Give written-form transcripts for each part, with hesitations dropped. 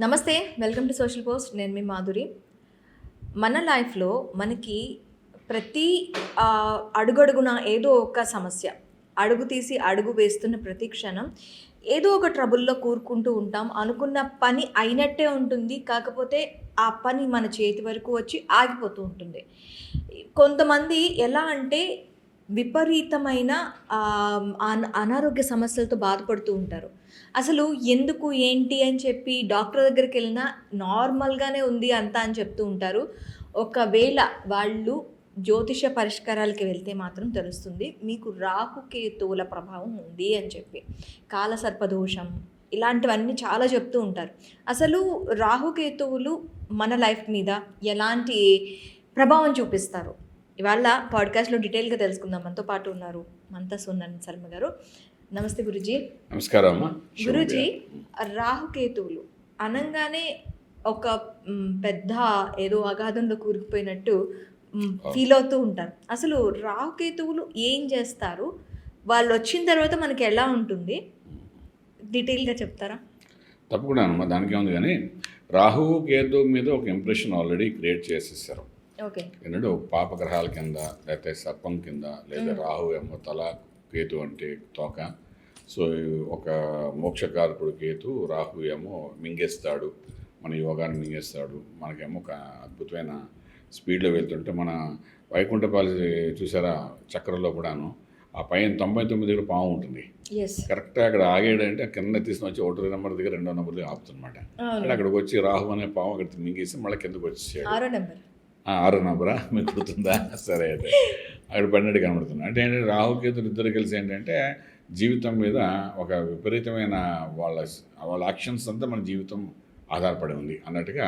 నమస్తే, welcome to social post. నేను మీ మాధురి. మన లైఫ్లో మనకి ప్రతి అడుగడుగున ఏదో ఒక సమస్య, అడుగు తీసి అడుగు వేస్తున్న ప్రతి క్షణం ఏదో ఒక ట్రబుల్లో కూరుకుంటూ ఉంటాం. అనుకున్న పని అయినట్టే ఉంటుంది, కాకపోతే ఆ పని మన చేతి వరకు వచ్చి ఆగిపోతూ ఉంటుంది. కొంతమంది ఎలా అంటే విపరీతమైన అనారోగ్య సమస్యలతో బాధపడుతూ ఉంటారు. అసలు ఎందుకు ఏంటి అని చెప్పి డాక్టర్ దగ్గరికి వెళ్ళినా నార్మల్గానే ఉంది అంతా అని చెప్తూ ఉంటారు. ఒకవేళ వాళ్ళు జ్యోతిష పరిష్కారాలకి వెళ్తే మాత్రం తెలుస్తుంది మీకు రాహుకేతువుల ప్రభావం ఉంది అని చెప్పి. కాలసర్పదోషం ఇలాంటివన్నీ చాలా చెప్తూ ఉంటారు. అసలు రాహుకేతువులు మన లైఫ్ మీద ఎలాంటి ప్రభావం చూపిస్తారు? ఇవాళ పాడ్కాస్ట్లో డీటెయిల్గా తెలుసుకుందాం. మనతో పాటు ఉన్నారు మంతా సున్నన్ శర్మ గారు. నమస్తే గురుజీ. నమస్కారం అమ్మా. గురుజీ, రాహుకేతువులు అనగానే ఒక పెద్ద ఏదో అగాధంలో కూరుకుపోయినట్టు ఫీల్ అవుతూ ఉంటారు. అసలు రాహుకేతువులు ఏం చేస్తారు? వాళ్ళు వచ్చిన తర్వాత మనకి ఎలా ఉంటుంది? డీటెయిల్గా చెప్తారా? తప్పకుండా అమ్మా, దానికి ఉంది. కానీ రాహు కేతు మీద ఒక ఇంప్రెషన్ ఆల్రెడీ క్రియేట్ చేసేసారు. ఓకే. ఎందుకంటే ఒక పాపగ్రహాల కింద, లేకపోతే సర్పం కింద, లేదా రాహు ఏమో తల, కేతు అంటే తోక. సో ఒక మోక్షకారకుడు కేతు, రాహు ఏమో మింగేస్తాడు, మన యోగాన్ని మింగేస్తాడు. మనకేమో ఒక అద్భుతమైన స్పీడ్లో వెళ్తుంటే మన వైకుంఠపాలి చూసారా చక్రంలో కూడాను ఆ పైన 99 దగ్గర పాము ఉంటుంది. కరెక్ట్గా అక్కడ ఆగేడంటే కింద తీసుకుని వచ్చి 1 నెంబర్ దగ్గర 2వ నెంబర్ దగ్గర ఆపుతుందన్నమాట. అంటే అక్కడికి వచ్చి రాహు అనే పాము అక్కడ మింగేసి మళ్ళీ కిందకు వచ్చేసాడు. 6 నెంబరా మీకు గుర్తుందా? సరే, అయితే అక్కడ పడినట్టు కనబడుతుంది. అంటే ఏంటంటే రాహుకేతులు ఇద్దరు కలిసి ఏంటంటే జీవితం మీద ఒక విపరీతమైన వాళ్ళ యాక్షన్స్ అంతా మన జీవితం ఆధారపడి ఉంది అన్నట్టుగా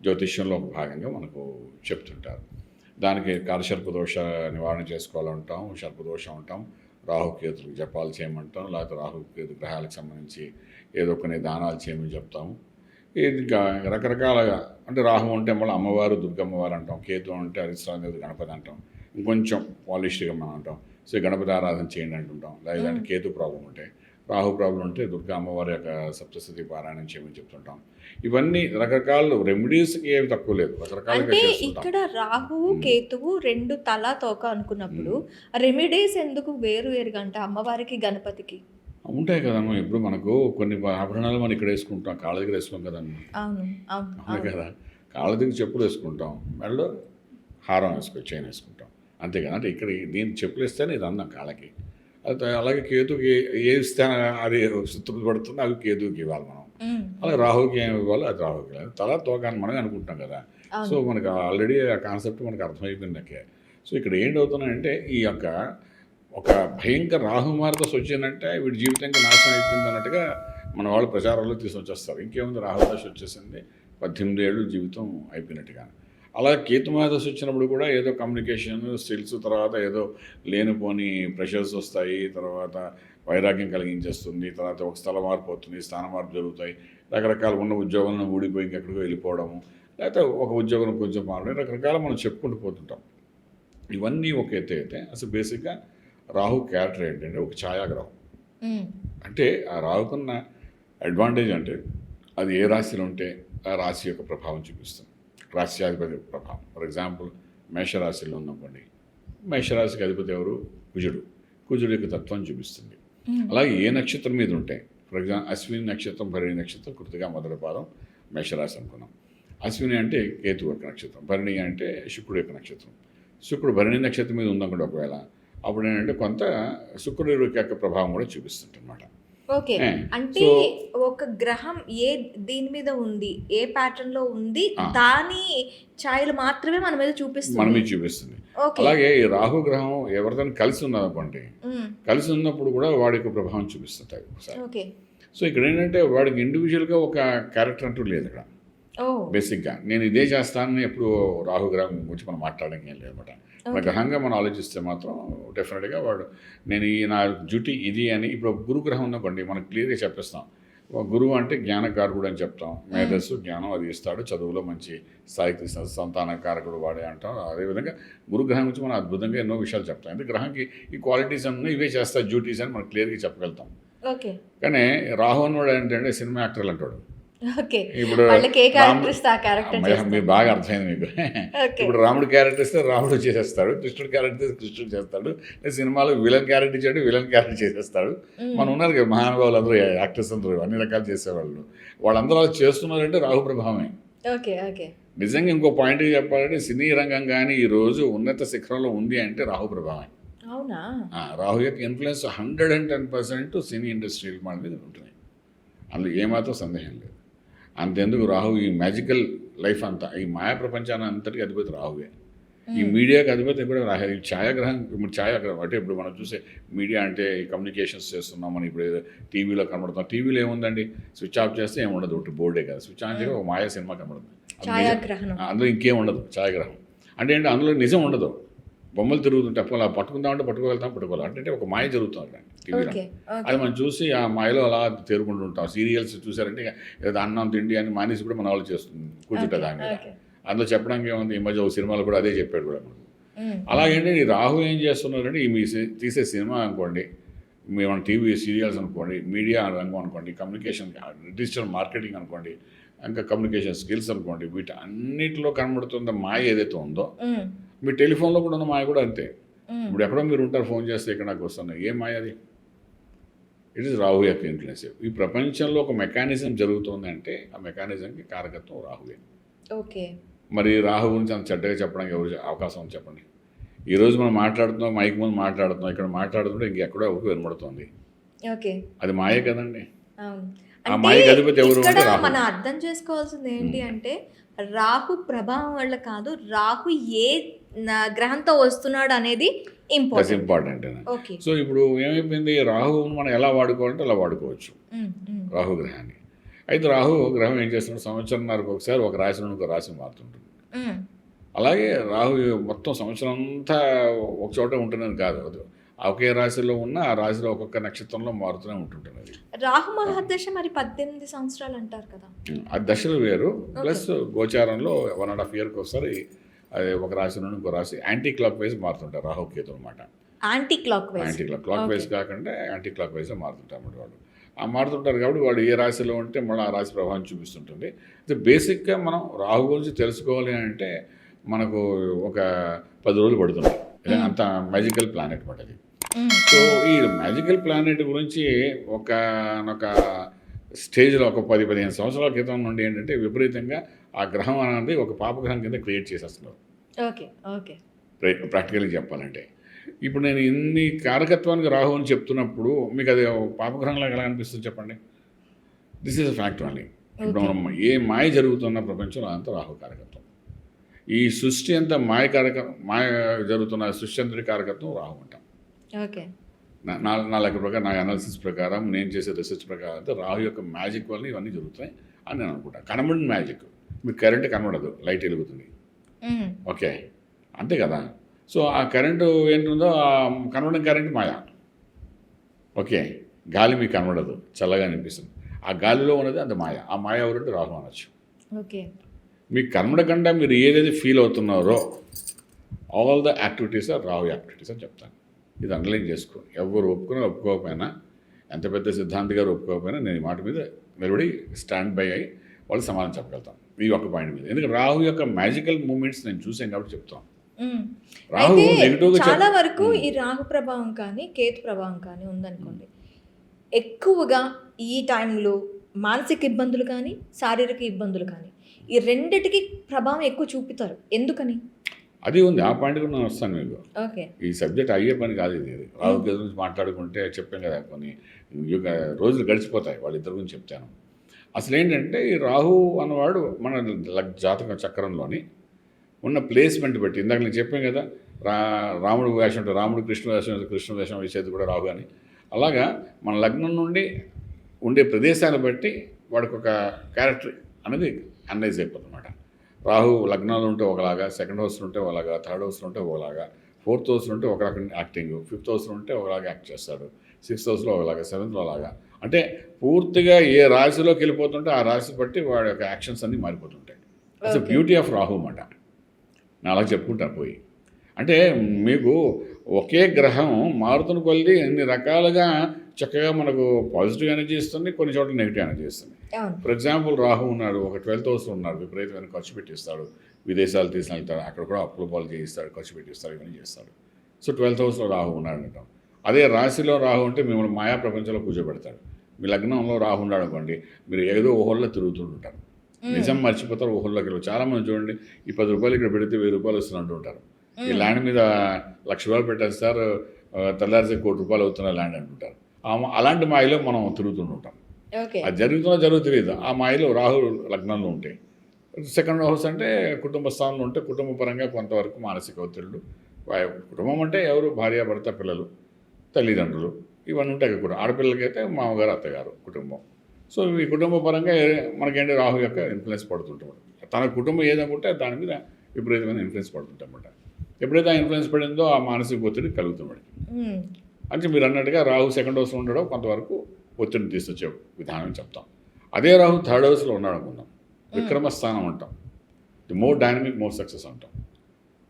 జ్యోతిష్యంలో ఒక భాగంగా మనకు చెప్తుంటారు. దానికి కాలసర్పదోష నివారణ చేసుకోవాలంటాం, సర్పదోషం అంటాం, రాహుకేతులకు జపాలు చేయమంటాం, లేకపోతే రాహుకేతు గ్రహాలకు సంబంధించి ఏదో కొన్ని దానాలు చేయమని చెప్తాము. ఇంకా రకరకాలుగా అంటే రాహు అంటే మళ్ళీ అమ్మవారు దుర్గమ్మవారు అంటాం, కేతు అంటే హరిశ్రాదేవి గణపతి అంటాం, ఇంకొంచెం పాలిష్గా మనం అంటాం. సో గణపతి ఆరాధన చేయండి అంటుంటాం. లేదంటే కేతు ప్రాబ్లం ఉంటే, రాహు ప్రాబ్లం ఉంటే దుర్గా అమ్మవారి యొక్క సప్తశతి పారాయణం చేయమని చెప్తుంటాం. ఇవన్నీ రకరకాల రెమెడీస్కి ఏమి తక్కువ లేదు, రకరకాలుగా చేస్తుంటాం. ఇక్కడ రాహువు కేతువు 2 తల తోక అనుకున్నప్పుడు రెమెడీస్ ఎందుకు వేరు వేరుగా అంటే అమ్మవారికి గణపతికి ఉంటాయి కదమ్మా. ఇప్పుడు మనకు కొన్ని ఆభరణాలు మనం ఇక్కడ వేసుకుంటాం, కాళ్ళ దగ్గర వేసుకోం కదమ్మా. అవును కదా, కాళ్ళ దగ్గర చెప్పులు వేసుకుంటాం, మెడలో హారం చైన్ వేసుకుంటాం, అంతే కదా. అంటే ఇక్కడ దీన్ని చెప్పులు ఇస్తేనే ఇది అందం కాళ్ళకి. అది అలాగే కేతుకి ఏ ఇస్తే అది తృప్తి పడుతుందో అవి కేతుకి ఇవ్వాలి మనం. అలాగే రాహుకి ఏమి ఇవ్వాలో అది రాహుకి ఇవ్వాలి. తల తోకాన్ని మనం అనుకుంటాం కదా. సో మనకు ఆల్రెడీ ఆ కాన్సెప్ట్ మనకు అర్థమైపోయిందకే. సో ఇక్కడ ఏంటవుతున్నాయంటే ఈ యొక్క ఒక భయంకర రాహుమార్గస్ వచ్చిందంటే వీడి జీవితంగా నాశనం అయిపోయింది అన్నట్టుగా మన వాళ్ళు ప్రచారంలో తీసుకొచ్చేస్తారు. ఇంకేముంది, రాహుదశ వచ్చేసింది, 18 ఏళ్ళు జీవితం అయిపోయినట్టుగా. అలా కేతుమాదశ వచ్చినప్పుడు కూడా ఏదో కమ్యూనికేషన్ స్కిల్స్, తర్వాత ఏదో లేనిపోని ప్రెషర్స్ వస్తాయి, తర్వాత వైరాగ్యం కలిగించేస్తుంది, తర్వాత ఒక స్థల మార్పు అవుతుంది, స్థాన మార్పు జరుగుతాయి, రకరకాల ఉన్న ఉద్యోగాలను ఊడిపోయి ఇంకెక్కడికో వెళ్ళిపోవడము, లేకపోతే ఒక ఉద్యోగం కొంచెం మారడం, రకరకాల మనం చెప్పుకుంటూ పోతుంటాం. ఇవన్నీ ఒక ఎత్తు అయితే అసలు బేసిక్గా రాహు క్యారెక్టర్ ఏంటంటే ఒక ఛాయాగ్రహం. అంటే ఆ రాహుకున్న అడ్వాంటేజ్ అంటే అది ఏ రాశిలో ఉంటే ఆ రాశి యొక్క ప్రభావం చూపిస్తుంది, రాశ్యాధిపతి ప్రభావం. ఫర్ ఎగ్జాంపుల్ మేషరాశిలో ఉందనుకోండి, మేషరాశికి అధిపతి ఎవరు? కుజుడు. కుజుడు యొక్క తత్వం చూపిస్తుంది. అలాగే ఏ నక్షత్రం మీద ఉంటాయి, ఫర్ ఎగ్జాంపుల్ అశ్విని నక్షత్రం, భరణి నక్షత్రం, కృతిగా మొదటి పాదం మేషరాశి అనుకున్నాం. అశ్విని అంటే కేతు యొక్క నక్షత్రం, భరణి అంటే శుక్రుడు యొక్క నక్షత్రం. శుక్రుడు భరణి నక్షత్రం మీద ఉందనుకోండి ఒకవేళ, అప్పుడు ఏంటంటే కొంత శుక్రుడి యొక్క ప్రభావం కూడా చూపిస్తుంటన్నమాట. ఓకే. అంటే ఒక గ్రహం ఏ దీని మీద ఉంది, ఏ ప్యాటర్న్ లో ఉంది, దాని ఛాయలు మాత్రమే మన మీద చూపిస్తుంది. అలాగే ఈ రాహు గ్రహం ఎవరితో కలిసి ఉన్నదనుకోండి, కలిసి ఉన్నప్పుడు కూడా వాడి యొక్క ప్రభావం చూపిస్తుంటాయి ఒకసారి. సో ఇక్కడ ఏంటంటే వాడికి ఇండివిజువల్గా ఒక క్యారెక్టర్ అంటూ లేదు ఇక్కడ. బేసిక్గా నేను ఇదే చేస్తానని ఎప్పుడు రాహుగ్రహం గురించి మనం మాట్లాడడం ఏం లేదన్నమాట. మన గ్రహంగా మనం ఆలోచిస్తే మాత్రం డెఫినెట్గా వాడు నేను నా డ్యూటీ ఇది అని. ఇప్పుడు గురుగ్రహం ఉందనుకోండి, మనం క్లియర్గా చెప్పేస్తాం. గురువు అంటే జ్ఞానకారకుడు అని చెప్తాం, మేధస్సు జ్ఞానం అది ఇస్తాడు, చదువులో మంచి స్థాయికి తీస్తాడు, సంతానకారకుడు వాడే అంటాం. అదేవిధంగా గురుగ్రహం గురించి మనం అద్భుతంగా ఎన్నో విషయాలు చెప్తాం. అంటే గ్రహంకి ఈ క్వాలిటీస్ అన్నీ ఇవే చేస్తాయి డ్యూటీస్ అని మనం క్లియర్గా చెప్పగలుగుతాం. కానీ రాహు అన్నవాడు ఏంటంటే సినిమా యాక్టర్లు అంటాడు. ఓకే. ఇప్పుడు వాళ్ళకి ఏ క్యారెక్టర్ ఇస్తే ఆ క్యారెక్టర్ అమ్మాయి, మీరు బాగా అర్థమైంది మీకు. ఓకే. ఇప్పుడు రాముడు క్యారెక్టర్ ఇస్తే రాముడు చేసేస్తాడు, కృష్ణుడు క్యారెక్టర్ ఇస్తే కృష్ణుడు చేస్తాడు, సినిమాలో విలన్ క్యారెక్టర్ ఇచ్చాడు, విలన్ క్యారెక్టర్ చేసేస్తాడు. మనం ఉన్నారు కదా మహానుభావులు అందరూ, యాక్టర్స్ అందరూ అన్ని రకాలు చేసేవాళ్ళు. వాళ్ళందరూ అలా చేస్తున్నారంటే రాహు ప్రభావమే. ఓకే. ఓకే. నిజంగా ఇంకో పాయింట్గా చెప్పాలంటే సినీ రంగం కానీ ఈరోజు ఉన్నత శిఖరంలో ఉంది అంటే రాహు ప్రభావమే. అవునా? రాహు యొక్క ఇన్ఫ్లుయెన్స్ 110% సినీ ఇండస్ట్రీ మన మీద ఉంటుంది, అందులో ఏమాత్రం సందేహం లేదు. అంతెందుకు రాహు ఈ మ్యాజికల్ లైఫ్ అంతా, ఈ మాయా ప్రపంచాన్ని అంతటికి అధిపతి రాహువే. ఈ మీడియాకి అధిపతి కూడా రాహు. ఈ ఛాయాగ్రహం, ఇప్పుడు ఛాయాగ్రహం అంటే ఇప్పుడు మనం చూసే మీడియా అంటే ఈ కమ్యూనికేషన్స్ చేస్తున్నాం, మనం ఇప్పుడు టీవీలో కనబడుతాం. టీవీలో ఏముందండి, స్విచ్ ఆఫ్ చేస్తే ఏముండదు, ఒకటి బోర్డే కదా, స్విచ్ ఆన్ చేయగా ఒక మాయా సినిమా కనబడుతుంది. అందులో ఇంకేం ఉండదు. ఛాయాగ్రహం అంటే ఏంటి, అందులో నిజం ఉండదు, బొమ్మలు తిరుగుతుంటే అలా పట్టుకుందామంటే పట్టుకోగలుగుతాం, పట్టుకోవాలి అంటే ఒక మాయ జరుగుతుంది అక్కడ టీవీలో. అది మనం చూసి ఆ మాయలో అలా తేరుకుంటూ ఉంటాం. సీరియల్స్ చూసారంటే ఏదో అన్నం తిండి అని మానేసి కూడా మన వాళ్ళు చేస్తుంది కూర్చుంటే దాని మీద. అందులో చెప్పడానికి ఏముంది, ఈ మధ్య ఒక సినిమాలో కూడా అదే చెప్పాడు కూడా మనకు. అలాగంటే ఈ రాహు ఏం చేస్తున్నారంటే, ఈ మీ తీసే సినిమా అనుకోండి, మేము టీవీ సీరియల్స్ అనుకోండి, మీడియా రంగం అనుకోండి, కమ్యూనికేషన్ డిజిటల్ మార్కెటింగ్ అనుకోండి, ఇంకా కమ్యూనికేషన్ స్కిల్స్ అనుకోండి, వీటి అన్నిటిలో కనబడుతున్న మాయ ఏదైతే ఉందో, మీ టెలిఫోన్లో కూడా ఉన్న మాయ కూడా అంతే. ఇప్పుడు ఎక్కడో మీరు ఉంటారు, ఫోన్ చేస్తే ఇక్కడ నాకు వస్తున్నాయి, ఏం మాయ అది? ఇట్ ఈస్ రాహు యొక్క ఇన్ఫ్లుయెన్స్. ఈ ప్రపంచంలో ఒక మెకానిజం జరుగుతుందంటే ఆ మెకానిజంకి కారకత్వం రాహువే. ఓకే. మరి రాహు గురించి అంత చెడ్డగా చెప్పడానికి ఎవరు అవకాశం ఉంది చెప్పండి? ఈరోజు మనం మాట్లాడుతున్నాం, మైక్ ముందు మాట్లాడుతున్నాం, ఇక్కడ మాట్లాడుతుంటే ఇంకెక్కడో ఒక వినబడుతుంది, ఓకే, అది మాయే కదండి. ఆ మాయకి అధిపతి ఎవరు? మనం అర్థం చేసుకోవాల్సింది ఏంటి అంటే, రాహు ప్రభావం వల్ల కాదు, రాహు ఏ గ్రహంతో వస్తున్నాడు అనేది ఇంపార్టెంట్. సో ఇప్పుడు ఏమైపోయింది, రాహువును మనం ఎలా వాడుకోవాలంటే అలా వాడుకోవచ్చు రాహు గ్రహాన్ని. అయితే రాహు గ్రహం ఏం చేస్తున్నాడు, సంవత్సరంన్నరకు ఒకసారి ఒక రాశి నుండి ఒక రాశి మారుతుంటుంది. అలాగే రాహు మొత్తం సంవత్సరం అంతా ఒక చోట ఉంటున్నది కాదు, అది ఒకే రాశిలో ఉన్న ఆ రాశిలో ఒక్కొక్క నక్షత్రంలో మారుతూనే ఉంటుంటుంది. రాహు మహాదశ మరి 18 సంవత్సరాలు అంటారు కదా, ఆ దశలు వేరు, ప్లస్ గోచారంలో 1.5 yearకి ఒకసారి అది ఒక రాశి నుండి ఇంకో రాశి యాంటీ క్లాక్ వైజ్ మారుతుంటారు రాహు కేతు అనమాట. యాంటీ క్లాక్ వైజ్ కాకుండా యాంటీ క్లాక్ వైజ్ మారుతుంటారు అన్నమాట. వాళ్ళు ఆ మారుతుంటారు కాబట్టి వాడు ఏ రాశిలో ఉంటే మళ్ళీ ఆ రాశి ప్రభావం చూపిస్తుంటుంది. అయితే బేసిక్గా మనం రాహు గురించి తెలుసుకోవాలి అంటే మనకు ఒక 10 రోజులు పడుతుంది. అంత మ్యాజికల్ ప్లానెట్ మాట అది. సో ఈ మ్యాజికల్ ప్లానెట్ గురించి ఒక స్టేజ్లో ఒక 10-15 సంవత్సరాల క్రితం నుండి ఏంటంటే విపరీతంగా ఆ గ్రహం అనేది ఒక పాపగ్రహం కింద క్రియేట్ చేసేస్తున్నారు. ప్రాక్టికల్గా చెప్పాలంటే ఇప్పుడు నేను ఇన్ని కారకత్వానికి రాహు అని చెప్తున్నప్పుడు మీకు అది పాపగ్రహంలో ఎలా అనిపిస్తుంది చెప్పండి? This is a fact only. ఇప్పుడు మనం ఏ మాయ జరుగుతున్న ప్రపంచంలో అంతా రాహు కారకత్వం. ఈ సృష్టి అంతా మాయ జరుగుతున్న సృష్టి అంతటి కారకత్వం రాహు అంటాం. నా లెక్క ప్రకారం, నా అనాలిసిస్ ప్రకారం, నేను చేసే రీసెర్చ్ ప్రకారం అయితే రాహు యొక్క మ్యాజిక్ వల్ల ఇవన్నీ జరుగుతాయి అని నేను అనుకుంటాను. కనబడిన మ్యాజిక్, మీకు కరెంట్ కనబడదు, లైట్ వెలుగుతుంది, ఓకే అంతే కదా. సో ఆ కరెంటు ఏంటుందో ఆ కనబడిన కరెంట్ మాయ, ఓకే. గాలి మీకు కనబడదు, చల్లగా అనిపిస్తుంది, ఆ గాలిలో ఉన్నది అంత మాయ. ఆ మాయ ఎవరంటే రాహు అనొచ్చు. ఓకే. మీకు కనబడకుండా మీరు ఏదైతే ఫీల్ అవుతున్నారో all the activities are Rahu activities అని చెప్తాను. ఇది అండర్లైన్ చేసుకో. ఎవరు ఒప్పుకోకపోయినా, ఎంత పెద్ద సిద్ధాంతి గారు ఒప్పుకోకపోయినా నేను ఈ మాట మీద నిలబడి స్టాండ్ బై అయ్యి వాళ్ళు సమాధానం చెప్పగలుగుతాం ఈ ఒక్క పాయింట్ మీద. ఎందుకంటే రాహు యొక్క మ్యాజికల్ మూమెంట్స్ నేను చూసాను కాబట్టి చెప్తాం. రాహు నెగిటివ్గా చాలా వరకు ఈ రాహు ప్రభావం కానీ కేతు ప్రభావం కానీ ఉందనుకోండి, ఎక్కువగా ఈ టైంలో మానసిక ఇబ్బందులు కానీ శారీరక ఇబ్బందులు కానీ ఈ రెండిటికి ప్రభావం ఎక్కువ చూపుతారు. ఎందుకని? అది ఉంది, ఆ పాయింట్ కూడా నేను వస్తాను మీకు. ఓకే. ఈ సబ్జెక్ట్ అయ్యే పని కాదు ఇది. రాహు కేతు గురించి మాట్లాడుకుంటే చెప్పాం కదా, కొన్ని రోజులు గడిచిపోతాయి, వాళ్ళిద్దరి గురించి చెప్తాను. అసలు ఏంటంటే ఈ రాహు అన్నవాడు మన జాతక చక్రంలోని ఉన్న ప్లేస్మెంట్ బట్టి, ఇందాక నేను చెప్పాను కదా, రాముడు వేషం అంటే రాముడు, కృష్ణ వేషం వేసేది కూడా రాహు అని. అలాగా మన లగ్నం నుండి ఉండే ప్రదేశాన్ని బట్టి వాడికి ఒక క్యారెక్టర్ అనేది అనలైజ్ అయిపోతుంది అన్నమాట. రాహు లగ్నాలు ఉంటే ఒకలాగా, సెకండ్ హౌస్లో ఉంటే ఒకలాగా, థర్డ్ హౌస్లో ఉంటే ఒకలాగా, ఫోర్త్ హౌస్లో ఉంటే ఒక రకం యాక్టింగ్, ఫిఫ్త్ హౌస్లో ఉంటే ఒకలాగా యాక్ట్ చేస్తాడు, సిక్స్త్ హౌస్లో ఒకలాగా, సెవెంత్లో అలాగా. అంటే పూర్తిగా ఏ రాశిలోకి వెళ్ళిపోతుంటే ఆ రాశి బట్టి వాడి యొక్క యాక్షన్స్ అన్నీ మారిపోతుంటాయి. ఇట్స్ బ్యూటీ ఆఫ్ రాహు అన్నమాట. నేను అలా చెప్పుకుంటా పోయి. అంటే మీకు ఒకే గ్రహం మారుతున్న కొద్దీ ఎన్ని రకాలుగా చక్కగా మనకు పాజిటివ్ ఎనర్జీ ఇస్తుంది, కొన్ని చోట్ల నెగిటివ్ ఎనర్జీ ఇస్తుంది. అవును. ఫర్ ఎగ్జాంపుల్ రాహు ఉన్నాడు, ఒక 12th హౌస్లో ఉన్నాడు, విపరీతమైన ఖర్చు పెట్టిస్తాడు, విదేశాలు తీసుకెళ్తాడు, అక్కడ కూడా అప్పుల పాలు చేయిస్తాడు, ఖర్చు పెట్టిస్తాడు, ఇవన్నీ చేస్తాడు. సో 12th హౌస్లో రాహు ఉన్నాడు అంటాం. అదే రాశిలో రాహు ఉంటే మిమ్మల్ని మాయా ప్రపంచంలో కూర్చోబెడతాడు. మీ లగ్నంలో రాహు ఉన్నాడు అనుకోండి, మీరు ఏదో ఊహల్లో తిరుగుతుంటారు, నిజం మర్చిపోతారు, ఊహల్లోకి వెళ్ళి. చాలామంది చూడండి, ఈ 10 రూపాయలు ఇక్కడ పెడితే 1000 రూపాయలు వస్తున్నట్టు ఉంటారు. ఈ ల్యాండ్ మీద 1,00,000 రూపాయలు పెట్టేస్తారు, తెల్లారిసే 1 కోటి రూపాయలు అవుతున్న ల్యాండ్ అంటుంటారు. అలాంటి మాయలో మనం తిరుగుతుంటాం. అది జరుగుతుందో తెలియదు. ఆ మాయలో రాహు లగ్నంలో ఉంటాయి. సెకండ్ హౌస్ అంటే కుటుంబ స్థానంలో ఉంటే కుటుంబ పరంగా కొంతవరకు మానసిక ఒత్తిళ్ళు. కుటుంబం అంటే ఎవరు, భార్య, భర్త, పిల్లలు, తల్లిదండ్రులు, ఇవన్నీ ఉంటాయి కూడా. ఆడపిల్లలకైతే మామగారు, అత్తగారు, కుటుంబం. సో ఈ కుటుంబ పరంగా మనకేంటి రాహు యొక్క ఇన్ఫ్లుయెన్స్ పడుతుంటాం. తన కుటుంబం ఏదనుకుంటే దాని మీద విపరీతమైన ఇన్ఫ్లుయెన్స్ పడుతుంటామన్నమాట. ఎప్పుడైతే ఆ ఇన్ఫ్లుయెన్స్ పడిందో ఆ మానసిక ఒత్తిడి కలుగుతుంది. అంటే మీరు అన్నట్టుగా రాహు సెకండ్ హౌస్లో ఉండడం కొంతవరకు ఒత్తిడిని తీసుకొచ్చే విధానం చెప్తాం. అదే రాహు థర్డ్ హౌస్లో ఉన్నాడు అనుకుందాం, విక్రమస్థానం అంటాం. The more dynamic more success అంటాం.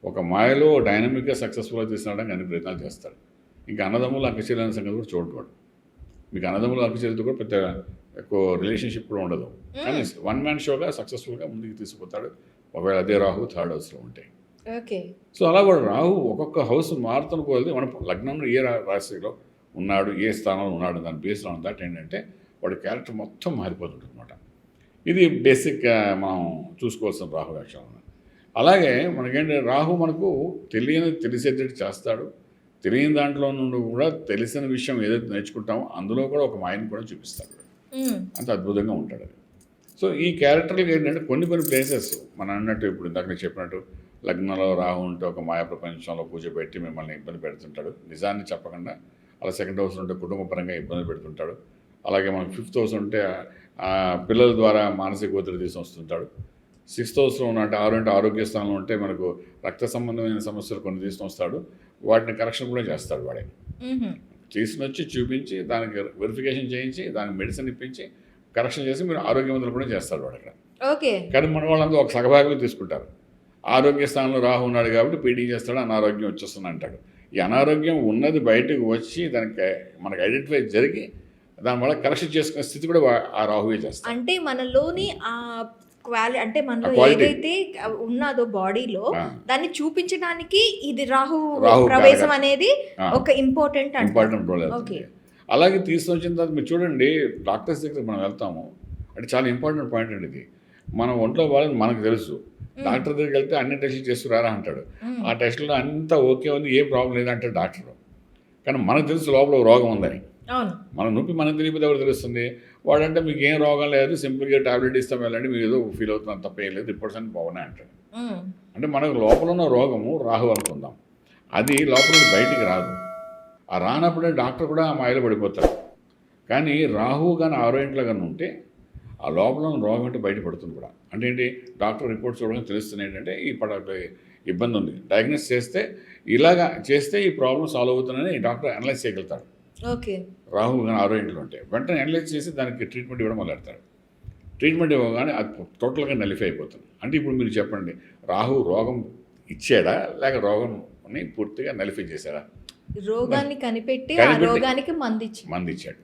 ఒక మాయలో డైనమిక్గా సక్సెస్ఫుల్గా తీసుకురావడానికి అన్ని ప్రయత్నాలు చేస్తాడు. ఇంకా అన్నదమ్ములు అక్కచెల్లెల సంగతి కూడా చూడకూడదు. మీకు అన్నదమ్ములు అక్కచెల్లెలతో కూడా పెద్ద ఎక్కువ రిలేషన్షిప్ కూడా ఉండదు. కానీ వన్ మ్యాన్ షోగా సక్సెస్ఫుల్గా ముందుకు తీసుకుపోతాడు ఒకవేళ అదే రాహు థర్డ్ హౌస్లో ఉంటే. సో అలా కూడా రాహు ఒక్కొక్క హౌస్ మారుతున్న కొలది మన లగ్నంలో ఏ రాశిలో ఉన్నాడు, ఏ స్థానంలో ఉన్నాడు, దాని బేస్డ్ ఆన్ దట్ ఏంటంటే వాడి క్యారెక్టర్ మొత్తం మారిపోతుంటుంది అనమాట. ఇది బేసిక్గా మనం చూసుకోవాల్సిన రాహు లక్షణం. అలాగే మనకేంటి, రాహు మనకు తెలిసేటట్టు చేస్తాడు. తెలియని దాంట్లో నుండి కూడా తెలిసిన విషయం ఏదైతే నేర్చుకుంటామో అందులో కూడా ఒక మాయని కూడా చూపిస్తాడు. అంత అద్భుతంగా ఉంటాడు అది. సో ఈ క్యారెక్టర్లు ఏంటంటే కొన్ని ప్లేసెస్ మనం అన్నట్టు ఇప్పుడు ఇందాక నేను చెప్పినట్టు లగ్నంలో రాహు ఉంటే ఒక మాయా ప్రపంచంలో కూర్చోబెట్టి మిమ్మల్ని ఇబ్బంది పెడుతుంటాడు. నిజాన్ని చెప్పకుండా. అలా సెకండ్ హౌస్ ఉంటే కుటుంబ పరంగా ఇబ్బంది పెడుతుంటాడు. అలాగే మనకు 5th హౌస్ ఉంటే పిల్లల ద్వారా మానసిక ఒత్తిడి తీసుకొస్తుంటాడు. 6th హౌస్లో ఉన్నట్టు 6 అంటే ఆరోగ్య స్థానంలో ఉంటే మనకు రక్త సంబంధమైన సమస్యలు కొన్ని తీసుకొస్తాడు. వాటిని కరెక్షన్ కూడా చేస్తాడు. వాడే తీసుకొచ్చి చూపించి దానికి వెరిఫికేషన్ చేయించి దానికి మెడిసిన్ ఇప్పించి కరెక్షన్ చేసి మీరు ఆరోగ్యవంతులు కూడా చేస్తాడు వాడు అక్కడ. కానీ మన వాళ్ళందరూ ఒక సగభాగమే తీసుకుంటారు. ఆరోగ్య స్థానంలో రాహు ఉన్నాడు కాబట్టి పీడీ చేస్తాడు, అనారోగ్యం వచ్చేస్తుంది అంటాడు. ఈ అనారోగ్యం ఉన్నది బయటకు వచ్చి దానికి మనకు ఐడెంటిఫై జరిగి దానివల్ల కరెక్షన్ చేసుకునే స్థితి కూడా ఆ రాహువే చేస్తాడు. అంటే మనలోని ఆ అంటే మనలో ఏదైతే ఉన్నదో బాడీలో దాన్ని చూపించడానికి ఇది రాహు ప్రవేశం అనేది ఒక ఇంపార్టెంట్ రోల్ అవుతుంది. అలాగే తీసుకొచ్చిన తర్వాత మీరు చూడండి, డాక్టర్స్ దగ్గర మనం వెళ్తాము అంటే చాలా ఇంపార్టెంట్ పాయింట్ అండి ఇది. మన ఒంట్లో వాళ్ళని మనకు తెలుసు. డాక్టర్ దగ్గరికి వెళ్తే అన్ని టెస్టులు చేస్తురారా అంటాడు. ఆ టెస్టులో అంతా ఓకే ఉంది, ఏ ప్రాబ్లం లేదంటాడు డాక్టర్. కానీ మనకు తెలుసు లోపల రోగం ఉందని. మన నొప్పి మనకు తెలియకపోతే ఎవరు తెలుస్తుంది? వాడంటే మీకు ఏం రోగం లేదు, సింపుల్గా టాబ్లెట్ ఇస్తాం వెళ్ళండి, మీరు ఏదో ఫీల్ అవుతున్నారు తప్ప ఏం లేదు, రిపోర్ట్స్ అన్ని బాగున్నాయి అంటాడు. అంటే మనకు లోపల ఉన్న రోగము రాహు అనుకుందాం, అది లోపల బయటికి రాదు. ఆ రానప్పుడే డాక్టర్ కూడా ఆ మాయలో పడిపోతాడు. కానీ రాహు కానీ 6 ఇంట్లో కానీ ఉంటే ఆ లోపల రోగం అంటే బయటపడుతుంది కూడా. అంటే ఏంటి, డాక్టర్ రిపోర్ట్స్ చూడడం తెలుస్తుంది ఏంటంటే ఈ ఇబ్బంది ఉంది, డయాగ్నోస్ చేస్తే ఇలాగా చేస్తే ఈ ప్రాబ్లం సాల్వ్ అవుతుందని డాక్టర్ అనలైజ్ చేయగలుగుతాడు. రాహు కానీ 6 ఇంట్లో ఉంటే వెంటనే అనలైజ్ చేసి దానికి ట్రీట్మెంట్ ఇవ్వడం మొదలెడతాడు. ట్రీట్మెంట్ ఇవ్వగానే అది టోటల్గా నలిఫై అయిపోతుంది. అంటే ఇప్పుడు మీరు చెప్పండి, రాహు రోగం ఇచ్చాడా లేక రోగంని పూర్తిగా నలిఫై చేశాడా? రోగాన్ని కనిపెట్టి రోగానికి మంది ఇచ్చాడు.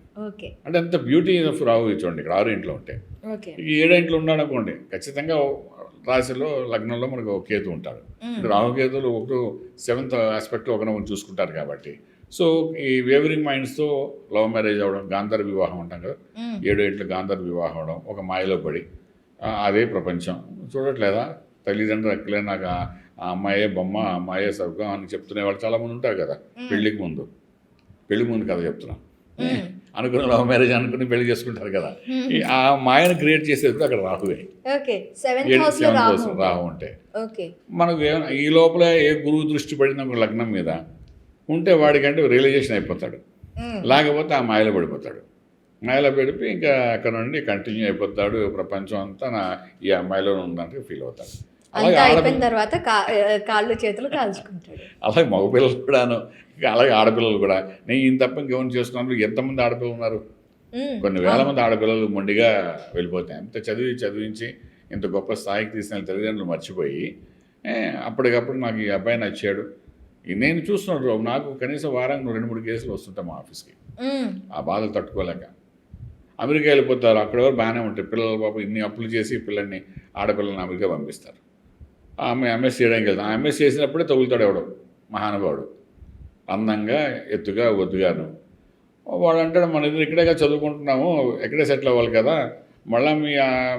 అంటే అంత బ్యూటీ ఆఫ్ రాహు చూడండి ఇక్కడ 6 ఇంట్లో ఉంటే. ఈ 7 ఇంట్లో ఉన్నాడు అనుకోండి, ఖచ్చితంగా రాశిలో లగ్నంలో మనకు కేతు ఉంటాడు. రాహు కేతులు ఒకరు 7th ఆస్పెక్ట్ ఒకరిని చూసుకుంటారు కాబట్టి. సో ఈ వేవరింగ్ మైండ్స్తో లవ్ మ్యారేజ్ అవ్వడం, గాంధర్వ వివాహం అంటాం కదా, 7 ఇంట్లో గాంధర్వ వివాహం అవడం, ఒక మాయలో పడి అదే ప్రపంచం చూడట్లేదా, తల్లిదండ్రులు అక్కలే నాకు ఆ అమ్మాయే బొమ్మ, ఆ అమ్మాయే స్వర్గం అని చెప్తునే వాళ్ళు చాలామంది ఉంటారు కదా. పెళ్లి ముందు కథ చెప్తున్నాం, అనుకుని లవ్ మ్యారేజ్ అనుకుని పెళ్లి చేసుకుంటారు కదా. ఆ మాయను క్రియేట్ చేసేది కూడా అక్కడ రాహువే. 7th హౌస్ రాహు ఉంటే మనకు ఈ లోపల ఏ గురువు దృష్టి పడిన లగ్నం మీద ఉంటే వాడికంటే రియలైజేషన్ అయిపోతాడు. లేకపోతే ఆ మాయలో పడిపోతాడు. మాయలో పడిపోయి ఇంకా అక్కడ నుండి కంటిన్యూ అయిపోతాడు. ప్రపంచం అంతా ఈ అమ్మాయిలో ఉందంటే ఫీల్ అవుతాడు. అలాగే తర్వాత కాళ్ళు చేతులు కాల్చుకుంటాడు. అలాగే మగపిల్లలు కూడాను, అలాగే ఆడపిల్లలు కూడా. నేను ఇంత తప్ప ఇంకేమైనా చేసుకున్నాను. ఎంతమంది ఆడపిల్లలు ఉన్నారు? కొన్ని వేల మంది ఆడపిల్లలు మొండిగా వెళ్ళిపోతాయి. అంత చదివించి ఇంత గొప్ప స్థాయికి తీసిన తల్లిదండ్రులు మర్చిపోయి అప్పటికప్పుడు నాకు ఈ అబ్బాయి నచ్చాడు, నేను చూస్తున్నాడు నాకు కనీసం వారానికి 2-3 కేసులు వస్తుంటాయి మా ఆఫీస్కి. ఆ బాధలు తట్టుకోలేక అమెరికా వెళ్ళిపోతారు. అక్కడ ఎవరు బాగానే ఉంటాయి పిల్లలు. పాపం ఇన్ని అప్పులు చేసి పిల్లల్ని ఆడపిల్లల్ని అమెరికా పంపిస్తారు. ఆ అమ్మాయి ఎంఎస్ చేయడానికి వెళ్తాం. ఆ ఎంఎస్ చేసినప్పుడే తగులుతాడు ఎవడు మహానుభావుడు, అందంగా ఎత్తుగా ఒద్దుగాను. వాడు అంటాడు మన ఇద్దరు ఇక్కడేగా చదువుకుంటున్నాము, ఎక్కడే సెటిల్ అవ్వాలి కదా, మళ్ళీ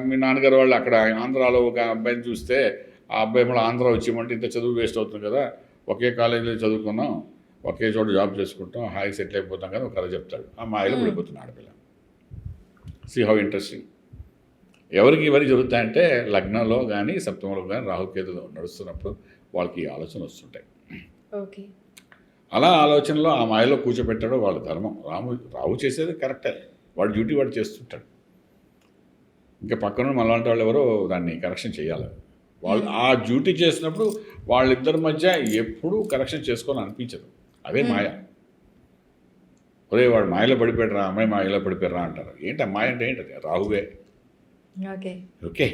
మీ నాన్నగారు వాళ్ళు అక్కడ ఆంధ్రాలో ఒక అబ్బాయిని చూస్తే ఆ అబ్బాయి మళ్ళీ ఆంధ్ర వచ్చేయమంటే ఇంత చదువు వేస్ట్ అవుతుంది కదా, ఒకే కాలేజీలో చదువుకున్నాం, ఒకే చోట జాబ్ చేసుకుంటాం, హాయి సెటిల్ అయిపోతాం కదా ఒక కథ చెప్తాడు. ఆ మాయలో పడిపోతుంది ఆడపిల్ల. See how interesting. ఎవరికి ఇవన్నీ జరుగుతాయంటే లగ్నంలో కానీ సప్తమంలో కానీ రాహుకేతులు నడుస్తున్నప్పుడు వాళ్ళకి ఈ ఆలోచన వస్తుంటాయి. ఓకే. అలా ఆలోచనలో ఆ మాయలో కూర్చోబెట్టాడో వాళ్ళ ధర్మం. రాహు చేసేది కరెక్టే, వాడి డ్యూటీ వాడు చేస్తుంటాడు. ఇంకా పక్కన మనలాంటి వాళ్ళు ఎవరో దాన్ని కరెక్షన్ చేయాలి. వాళ్ళు ఆ డ్యూటీ చేసినప్పుడు వాళ్ళిద్దరి మధ్య ఎప్పుడూ కరెక్షన్ చేసుకోవాలని అనిపించదు. అదే మాయ. ఒరే వాడు మాయలో పడిపోయాడు, అమ్మాయి మాయలో పడిపోయారా అంటారు. ఏంటి ఆ మాయ అంటే ఏంటది? రాహువే. ఓకే. ఓకే,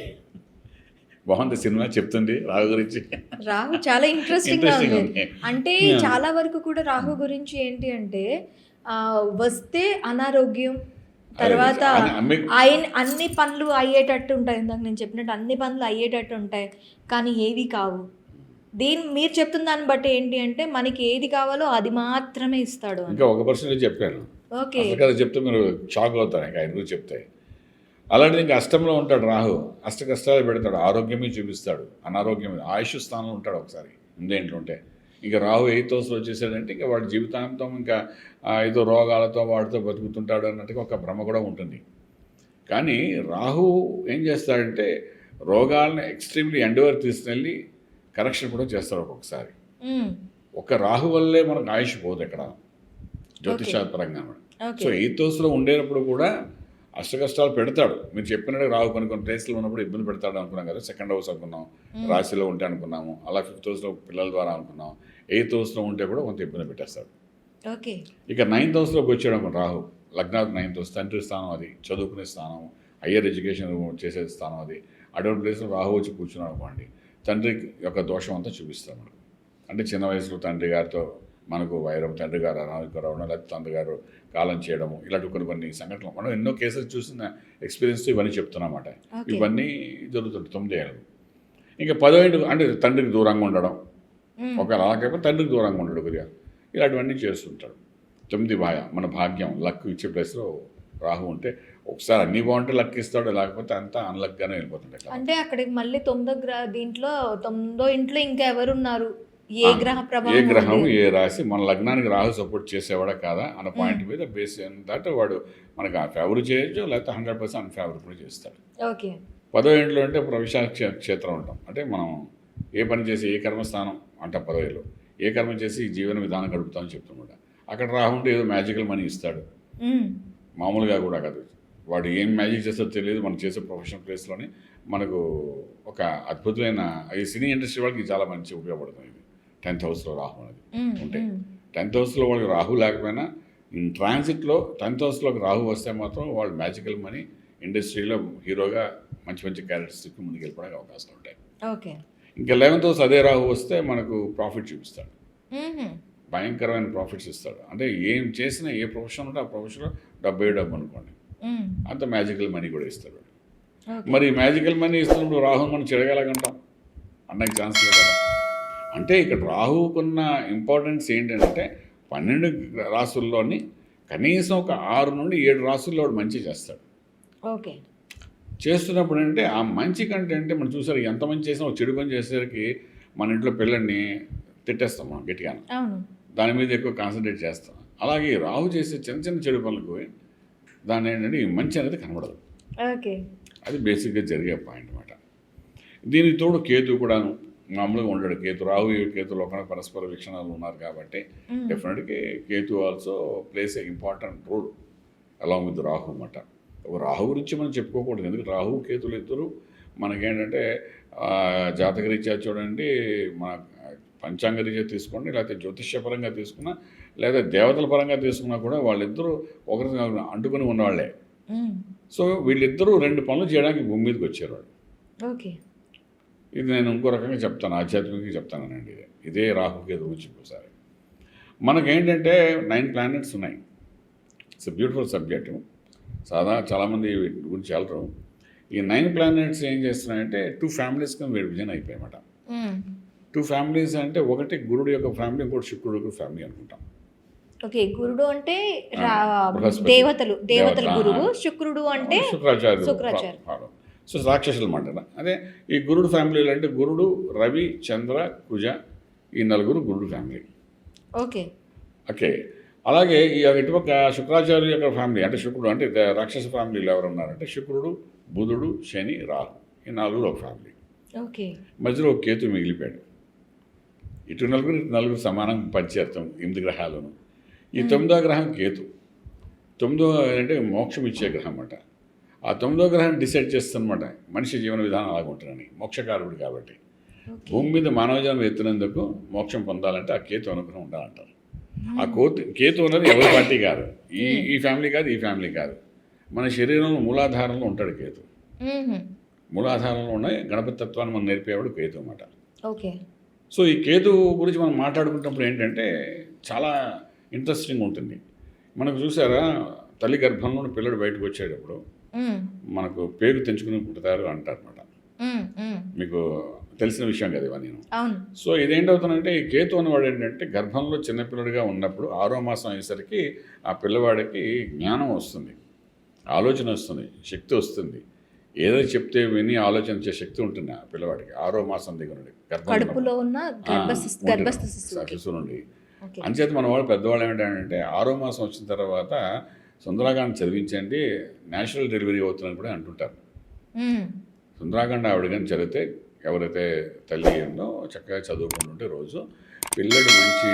బాగుంది సినిమా చెప్తుంది రాహు గురించి. రాహు చాలా ఇంట్రెస్టింగ్ గా ఉంది. అంటే చాలా వరకు కూడా రాహు గురించి ఏంటి అంటే వస్తే అనారోగ్యం, తర్వాత ఆయన అన్ని పనులు అయ్యేటట్టు ఉంటాయి. ఇందాక నేను చెప్పినట్టు అన్ని పనులు అయ్యేటట్టు ఉంటాయి, కానీ ఏవి కావు. మీరు చెప్తున్న దాన్ని బట్టి ఏంటి అంటే మనకి ఏది కావాలో అది మాత్రమే ఇస్తాడు. ఇంకా ఒక పర్సెంట్ చెప్పాను. ఓకే. కదా చెప్తే మీరు షాక్ అవుతారు ఇంకా ఆయన గురించి చెప్తే. అలాంటి ఇంకా అష్టంలో ఉంటాడు రాహు, అష్ట కష్టాలు పెడతాడు, ఆరోగ్యమే చూపిస్తాడు, అనారోగ్యం ఆయుష్ స్థానంలో ఉంటాడు ఒకసారి ఇందేంట్లో ఉంటే. ఇంకా రాహు 8th హౌస్లో వచ్చేసాడంటే ఇంకా వాడి జీవితాంతం ఇంకా ఏదో రోగాలతో వాడితో బతుకుతుంటాడు అన్నట్టుగా ఒక భ్రమ కూడా ఉంటుంది. కానీ రాహు ఏం చేస్తాడంటే రోగాలను ఎక్స్ట్రీమ్లీ ఎండవర్ తీసుకెళ్ళి కరెక్షన్ కూడా చేస్తాడు ఒక్కొక్కసారి. ఒక రాహు వల్లే మనకు ఆయుష్ పోదు ఎక్కడ జ్యోతిషాపరంగా. సో 8th హౌస్లో ఉండేటప్పుడు కూడా అష్ట కష్టాలు పెడతాడు. మీరు చెప్పినట్టు రాహు కొన్ని ప్లేస్లో ఉన్నప్పుడు ఇబ్బంది పెడతాడు అనుకున్నాం కదా. 2nd హౌస్ అనుకున్నాం, రాశిలో ఉంటే అనుకున్నాము, అలా 5th హౌస్లో పిల్లల ద్వారా అనుకున్నాం, 8th హౌస్లో ఉంటే కూడా కొంత ఇబ్బంది పెట్టేస్తాడు. ఓకే. ఇక 9th హౌస్లోకి వచ్చాడు అనుకో రాహు, లగ్నానికి 9th హౌస్ తండ్రి స్థానం, అది చదువుకునే స్థానం, హయ్యర్ ఎడ్యుకేషన్ చేసే స్థానం. అది అటువంటి ప్లేస్లో రాహు వచ్చి కూర్చున్నాడు అనుకోండి, తండ్రి యొక్క దోషం అంతా చూపిస్తాడు మనకు. అంటే చిన్న వయసులో తండ్రి గారితో మనకు వైరం, తండ్రి గారు అనారోగ్యం రావడం, లేకపోతే తండ్రి గారు కాలం చేయడము, ఇలాంటి కొన్ని సంఘటనలు మనం ఎన్నో కేసులు చూసిన ఎక్స్పీరియన్స్ ఇవన్నీ చెప్తున్నమాట. ఇవన్నీ జరుగుతుంది 9 ఏళ్ళు. ఇంకా 10వ ఏళ్ళు అంటే తండ్రికి దూరంగా ఉండడం, ఒకవేళ అలాగైపోతే తండ్రికి దూరంగా ఉండడు కొద్దిగా, ఇలాంటివన్నీ చేస్తుంటాడు. 9 భాయ మన భాగ్యం, లక్ ఇచ్చే ప్లేస్లో రాహు ఉంటే ఒకసారి అన్నీ బాగుంటే లక్ ఇస్తాడు, లేకపోతే అంతా అన్లక్గానే వెళ్ళిపోతుంటాడు. అంటే అక్కడికి మళ్ళీ 9వ ఇంట్లో ఇంకా ఎవరున్నారు, ఏ గ్రహం ఏ రాశి మన లగ్నానికి రాహు సపోర్ట్ చేసేవాడా కాదా అన్న పాయింట్ మీద బేస్ ఏంటంటే వాడు మనకు ఫేవర్ చేయొచ్చు, లేకపోతే 100% అన్ఫేవర్ కూడా చేస్తాడు. ఓకే. 10వ ఇంట్లో అంటే ప్రవిశాల క్షేత్రం ఉంటాం. అంటే మనం ఏ పని చేసి ఏ కర్మస్థానం అంటాం 10వ ఏళ్ళు, ఏ కర్మ చేసి జీవన విధానం గడుపుతామని చెప్తున్నాడు. అక్కడ రాహు ఉంటే ఏదో మ్యాజికల్ మనీ ఇస్తాడు, మామూలుగా కూడా కాదు. వాడు ఏం మ్యాజిక్ చేస్తాడో తెలియదు. మనం చేసే ప్రొఫెషనల్ ప్లేస్లోనే మనకు ఒక అద్భుతమైన ఈ సినీ ఇండస్ట్రీ వాళ్ళకి చాలా మంచి ఉపయోగపడుతుంది. ఇది 10th హౌస్లో రాహు అనేది ఉంటే, 10th హౌస్లో వాళ్ళకి రాహు లేకపోయినా ట్రాన్సిట్లో 10th హౌస్లోకి రాహు వస్తే మాత్రం వాళ్ళు మ్యాజికల్ మనీ ఇండస్ట్రీలో హీరోగా మంచి మంచి క్యారెక్టర్స్కి ముందుకు వెళ్ళిపోవడానికి అవకాశాలు ఉంటాయి. ఓకే. ఇంకా 11th హౌస్ అదే రాహు వస్తే మనకు ప్రాఫిట్ చూపిస్తాడు, భయంకరమైన ప్రాఫిట్స్ ఇస్తాడు. అంటే ఏం చేసినా ఏ ప్రొఫెషన్ ఉంటే ఆ ప్రొఫెషన్లో డబ్బు అనుకోండి, అంత మ్యాజికల్ మనీ కూడా ఇస్తాడు. మరి మ్యాజికల్ మనీ ఇస్తున్నప్పుడు రాహు మనం చెడగలగంటాం అన్నకి ఛాన్స్ లేదు కదా. అంటే ఇక్కడ రాహుకున్న ఇంపార్టెన్స్ ఏంటంటే 12 రాసుల్లోని కనీసం ఒక 6 నుండి 7 రాసుల్లో మంచి చేస్తాడు. ఓకే. చేస్తున్నప్పుడు అంటే ఆ మంచి కంటే అంటే మనం చూసారు ఎంత మంచి చేసినా ఒక చెడు పని చేసేసరికి మన ఇంట్లో పిల్లల్ని తిట్టేస్తాం మనం గట్టిగా, దాని మీద ఎక్కువ కాన్సన్ట్రేట్ చేస్తాం. అలాగే రాహు చేసే చిన్న చిన్న చెడు పనులకు దాని ఏంటంటే ఈ మంచి అనేది కనబడదు. ఓకే. అది బేసిక్గా జరిగే పాయింట్ అన్నమాట. దీనికి తోడు కేతు కూడాను మామూలుగా ఉండడు. కేతులో ఒక పరస్పర వీక్షణాలు ఉన్నారు కాబట్టి డెఫినెట్గా Ketu also plays a important role along with Rahu అన్నమాట. ఒక రాహు గురించి మనం చెప్పుకోకూడదు, ఎందుకంటే రాహు కేతులు ఇద్దరు మనకేంటంటే జాతకరీత్యా చూడండి, మన పంచాంగ రీత్యా తీసుకోండి, లేకపోతే జ్యోతిష్యపరంగా తీసుకున్నా, లేదా దేవతల పరంగా తీసుకున్నా కూడా వాళ్ళిద్దరూ ఒకరి అంటుకుని ఉన్నవాళ్ళే. సో వీళ్ళిద్దరూ 2 పనులు చేయడానికి భూమి మీదకి వచ్చారు వాళ్ళు. ఓకే. ఇది నేను ఇంకో రకంగా చెప్తాను, ఆధ్యాత్మికంగా చెప్తానండి. ఇదే రాహుకేతు గురించి ఇంకోసారి. మనకేంటంటే 9 ప్లానెట్స్ ఉన్నాయి. It's a beautiful subject. చాలామంది వీటి గురించి వెళ్ళరు. ఈ 9 ప్లానెట్స్ ఏం చేస్తున్నాయంటే 2 ఫ్యామిలీస్ కింద విభజన అయిపోయాయన్నమాట. 2 ఫ్యామిలీస్ అంటే ఒకటి గురుడు యొక్క ఫ్యామిలీ, ఇంకోటి శుక్రుడు యొక్క ఫ్యామిలీ అనుకుంటాం. ఓకే, గురుడు అంటే బృహస్పతి. దేవతల గురువు, శుక్రుడు అంటే శుక్రాచార్యులు. సో రాక్షసులు అన్నమాట. అదే ఈ గురుడు ఫ్యామిలీలు అంటే గురుడు, రవి, చంద్ర, కుజ, ఈ నలుగురు గురుడు ఫ్యామిలీ. Okay okay. అలాగే ఈ ఇటుపక్క శుక్రాచార్య యొక్క ఫ్యామిలీ అంటే శుక్రుడు అంటే రాక్షస ఫ్యామిలీలో ఎవరు ఉన్నారంటే శుక్రుడు, బుధుడు, శని, రాహు, ఈ నలుగురు ఒక ఫ్యామిలీ. ఓకే, మధ్యలో ఒక కేతు మిగిలిపోయాడు. ఇటు నలుగురు సమానంగా పంచేస్తాం 8 గ్రహాలను. ఈ 9వ గ్రహం కేతు. 9వ అంటే మోక్షం ఇచ్చే గ్రహం అన్నమాట. ఆ 9వ గ్రహం డిసైడ్ చేస్తుందన్నమాట మనిషి జీవన విధానం అలాగ ఉంటుందని, మోక్షకారుడు కాబట్టి. భూమి మీద మానవ జన్మ ఎత్తినందుకు మోక్షం పొందాలంటే ఆ కేతు అనుగ్రహం ఉండాలంటారు. ఆ కేతు అన్నది ఎవరి పార్టీ కాదు, ఈ ఫ్యామిలీ కాదు, ఈ ఫ్యామిలీ కాదు. మన శరీరంలో మూలాధారంలో ఉంటాడు కేతు. మూలాధారంలో ఉన్న గణపతి తత్వాన్ని మనం నేర్పేవాడు కేతు అన్నమాట. ఓకే. సో ఈ కేతు గురించి మనం మాట్లాడుకుంటున్నప్పుడు ఏంటంటే చాలా ఇంట్రెస్టింగ్ ఉంటుంది. మనకు చూసారా, తల్లి గర్భంలో పిల్లడు బయటకు వచ్చేటప్పుడు మనకు పేరు తెంచుకుని పుడతారు అంటారు అన్నమాట. మీకు తెలిసిన విషయం కదా ఇవన్నీ. సో ఇదేంటవుతుందంటే ఈ కేతు అనేవాడు ఏంటంటే గర్భంలో చిన్నపిల్లడిగా ఉన్నప్పుడు 6వ మాసం అయ్యేసరికి ఆ పిల్లవాడికి జ్ఞానం వస్తుంది, ఆలోచన వస్తుంది, శక్తి వస్తుంది. ఏదో చెప్తే విని ఆలోచించే శక్తి ఉంటుంది ఆ పిల్లవాడికి 6వ మాసం దగ్గర నుండి గర్భంలో ఉన్న శిశువు నుండి. అంచేత మన వాళ్ళు పెద్దవాళ్ళు ఏమిటంటే 6వ మాసం వచ్చిన తర్వాత సుందరాకాండ చదివించండి, న్యాచురల్ డెలివరీ అవుతుందని కూడా అంటుంటారు. సుందరాకాండ ఆవిడ కానీ చదివితే ఎవరైతే తల్లి ఉందో చక్కగా చదువుకుంటుంటే రోజు పిల్లడు మంచి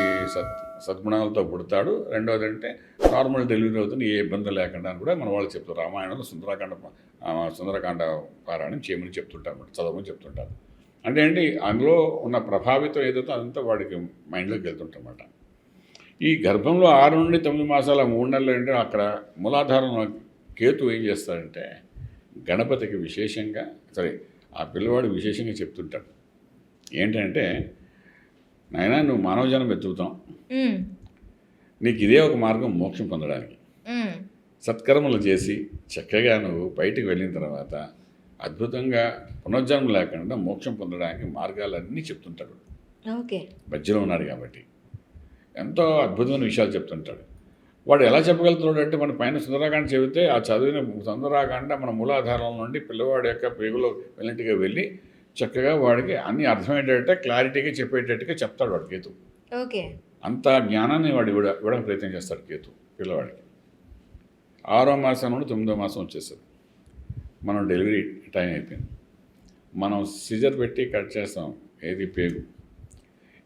సద్గుణాలతో పుడతాడు. రెండవది అంటే నార్మల్ డెలివరీ అవుతుంది, ఏ ఇబ్బంది లేకుండా అని కూడా మన వాళ్ళు చెప్తారు. రామాయణంలో సుందరకాండ పారాయణం చేయమని చెప్తుంటారు, చదవమని చెప్తుంటారు. అంటే ఏంటి అందులో ఉన్న ప్రభావితం ఏదైతే అదంతా వాడికి మైండ్లోకి వెళ్తుంటన్నమాట. ఈ గర్భంలో 6 నుండి 9 మాసాల 3 నెలలు అంటే అక్కడ మూలాధారంలో కేతు ఏం చేస్తాడంటే గణపతికి విశేషంగా ఆ పిల్లవాడు విశేషంగా చెప్తుంటాడు. ఏంటంటే నాయనా నువ్వు మానవ జన్మ ఎత్తుతాం, నీకు ఇదే ఒక మార్గం మోక్షం పొందడానికి. సత్కర్మలు చేసి చక్కగా నువ్వు బయటికి వెళ్ళిన తర్వాత అద్భుతంగా పునర్జన్మ లేకుండా మోక్షం పొందడానికి మార్గాలన్నీ చెప్తుంటాడు. ఓకే, మధ్యలో ఉన్నాడు కాబట్టి ఎంతో అద్భుతమైన విషయాలు చెప్తుంటాడు. వాడు ఎలా చెప్పగలుగుతున్నాడు అంటే మన పైన సుందరాకాండ చెబితే ఆ చదివిన సుందరాకాండ మన మూలాధారం నుండి పిల్లవాడి యొక్క పేగులో వెళ్ళినట్టుగా వెళ్ళి చక్కగా వాడికి అన్నీ అర్థమయ్యేటట్టు క్లారిటీగా చెప్పేటట్టుగా చెప్తాడు వాడు కేతు. ఓకే, అంత జ్ఞానాన్ని వాడు ఇవ్వడానికి ప్రయత్నం చేస్తాడు కేతు పిల్లవాడికి. 6వ మాసం నుండి 9వ మాసం వచ్చేస్తుంది. మనం డెలివరీ టైం అయిపోయింది. మనం సిజర్ పెట్టి కట్ చేస్తాం ఏది పేగు.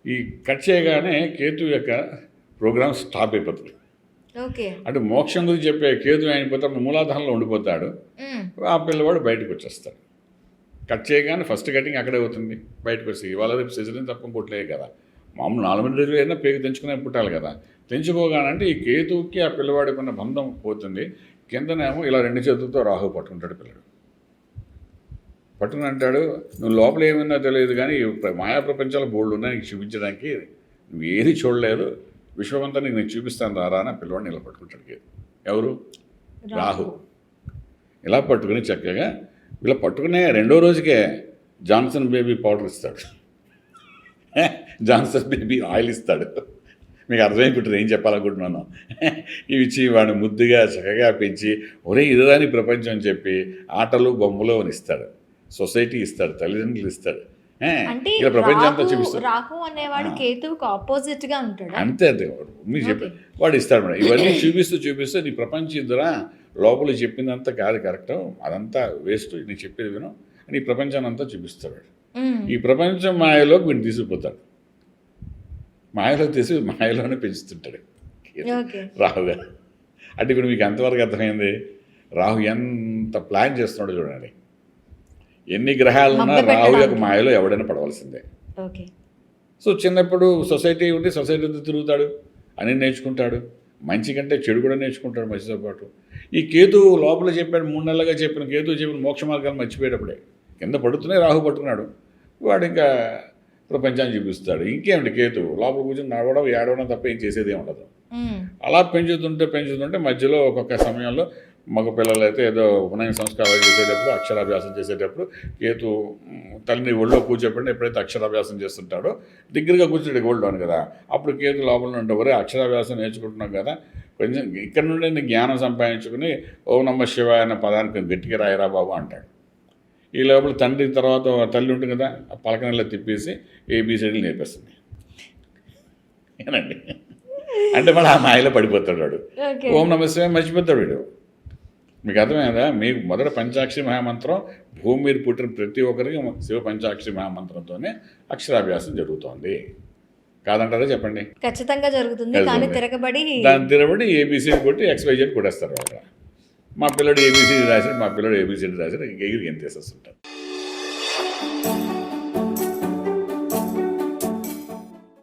ఈ కట్ చేయగానే కేతు యొక్క ప్రోగ్రామ్ స్టాప్ అయిపోతుంది. ఓకే, అంటే మోక్షం గురించి చెప్పే కేతు అయిపోతే మూలాధారంలో ఉండిపోతాడు. ఆ పిల్లవాడు బయటకు వచ్చేస్తాడు. కట్ చేయగానే ఫస్ట్ కటింగ్ అక్కడే అవుతుంది, బయటకు వస్తుంది. ఇవాళ రేపు సిజరీన్ తప్ప పుట్టలేదు కదా, మామూలు 4 డెలివరీ అయినా పేగు తెంచుకునే పుట్టాలి కదా. తెంచుకోగానంటే ఈ కేతువుకి ఆ పిల్లవాడికి ఉన్న బంధం పోతుంది. కిందనేమో ఇలా 2 చేతులతో రాహు పట్టుకుంటాడు పిల్లడు. పట్టుకుని అంటాడు, నువ్వు లోపల ఏమన్నా తెలియదు కానీ మాయా ప్రపంచాలు బోల్డ్ ఉన్నాయి నీకు చూపించడానికి, నువ్వు ఏది చూడలేదు, విశ్వమంతా నీకు నేను చూపిస్తాను రారా అని పిల్లవాడిని ఇలా పట్టుకుంటాడు కేతు. ఎవరు? రాహు. ఇలా పట్టుకుని చక్కగా ఇలా పట్టుకునే 2వ రోజుకే జాన్సన్ బేబీ పౌడర్ ఇస్తాడు, జాన్సన్ బేబీ ఆయిల్ ఇస్తాడు. మీకు అర్థమైపోతుంది ఏం చెప్పాలనుకుంటున్నాను. ఇవి ఇచ్చి వాడిని ముద్దుగా చక్కగా పెంచి ఒరే ఇదిదాని ప్రపంచం అని చెప్పి ఆటలు బొమ్మలు అని ఇస్తాడు, సొసైటీ ఇస్తాడు, తల్లిదండ్రులు ఇస్తాడు. ఇలా ప్రపంచం అంతా చూపిస్తాడు. రాహు అనేవాడు కేతువుకి ఆపోజిట్ గా ఉంటాడు. అంతే మీరు చెప్పి వాడు ఇస్తాడు మేడం. ఇవన్నీ చూపిస్తూ నీ ప్రపంచం ఇద్దరా లోపల చెప్పిందంతా కాదు కరెక్ట్, అదంతా వేస్ట్, నీకు చెప్పేది విను నీ ప్రపంచాన్ని అంతా చూపిస్తాడు. ఈ ప్రపంచం మాయలోకి వీడిని తీసుకుపోతాడు, మాయలో తీసి మాయలోనే పెంచుతుంటాడు రాహు గారు. అంటే ఇప్పుడు మీకు ఎంతవరకు అర్థమైంది రాహు ఎంత ప్లాన్ చేస్తున్నాడో చూడండి. ఎన్ని గ్రహాలు ఉన్నా రాహు యొక్క మాయలో ఎవడైనా పడవలసిందే. సో చిన్నప్పుడు సొసైటీ ఉంటే సొసైటీతో తిరుగుతాడు, అన్నీ నేర్చుకుంటాడు, మంచి కంటే చెడు కూడా నేర్చుకుంటాడు మంచితో పాటు. ఈ కేతు లోపల చెప్పాడు 3 నెలలుగా చెప్పిన కేతు చెప్పిన మోక్ష మార్గాలు మర్చిపోయేటప్పుడే కింద పడుతూనే రాహు పట్టుకున్నాడు. వాడు ఇంకా ప్రపంచాన్ని చూపిస్తాడు. ఇంకేమిటి కేతు లోపల కూర్చొని నడవడం ఏడవడం తప్ప ఏం చేసేది ఉండదు. మ్మ్. అలా పెంచుతుంటే మధ్యలో ఒక్కొక్క సమయంలో మగ పిల్లలు అయితే ఏదో ఉపనయన సంస్కారాలు చేసేటప్పుడు అక్షరాభ్యాసం చేసేటప్పుడు కేతు తల్లిని ఒళ్ళో కూర్చోబెట్టి ఎప్పుడైతే అక్షరాభ్యాసం చేస్తుంటాడో దగ్గరగా కూర్చోడు ఒళ్ళోని కదా, అప్పుడు కేతు లోపల ఉంటే ఒరే అక్షరాభ్యాసం నేర్చుకుంటున్నాం కదా, కొంచెం ఇక్కడ నుండి నేను జ్ఞానం సంపాదించుకుని ఓం నమ శివాయ అన్న పదానికి గట్టిగా రాయరా బాబు అంటాడు. ఈ లోపల తండ్రి తర్వాత తల్లి ఉంటుంది కదా, ఆ పలకనెల్లా తిప్పేసి ఏబీసీడీలు నేర్పిస్తుంది ఏనండి. అంటే మళ్ళీ ఆ మాయలో పడిపోతాడు వాడు. ఓకే. ఓం నమ శివాయ మర్చిపోతాడు వీడు. మీకు అర్థమైందా? మీకు మొదట పంచాక్షరి మహామంత్రం భూమి మీద పుట్టిన ప్రతి ఒక్కరికి శివ పంచాక్షరి మహామంత్రంతోనే అక్షరాభ్యాసం జరుగుతోంది. కాదంటారా చెప్పండి? ఖచ్చితంగా జరుగుతుంది. కానీ జరుగుతుంది. తిరగబడి దాని తిరబడి ఏబీసీడీ కొట్టి XYZ కొట్టేస్తారు వాళ్ళు. మా పిల్లడు ఏబీసీడీ రాశాడు, మా పిల్లడు ఏబీసీడీ రాశాడు, ఇంక ఎగిరికి ఎంత వేసేస్తుంటారు.